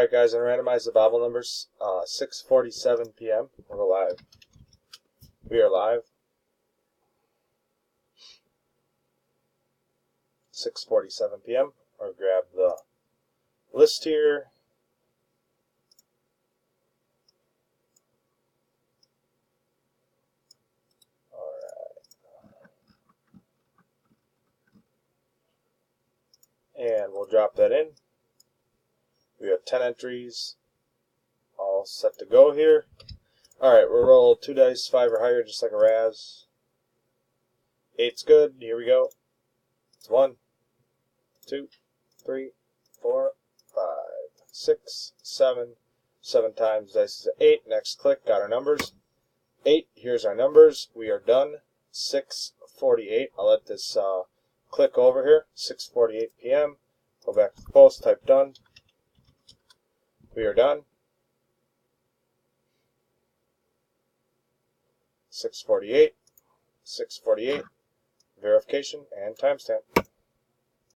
Alright guys, I'm going to randomize the Bible numbers. 6:47 p.m. We're live. We are live. 6:47 p.m. Or grab the list here. And we'll drop that in. We have 10 entries all set to go here. Alright, we'll roll 2 dice, 5 or higher, just like a Raz. 8's good. Here we go. It's 1, 2, 3, 4, 5, 6, 7. 7 times dice is 8. Next click, got our numbers. 8, here's our numbers. We are done. 6:48. I'll let this click over here. 6:48 p.m. Go back to the post, type done. We are done. 6:48. 6:48. Verification and timestamp.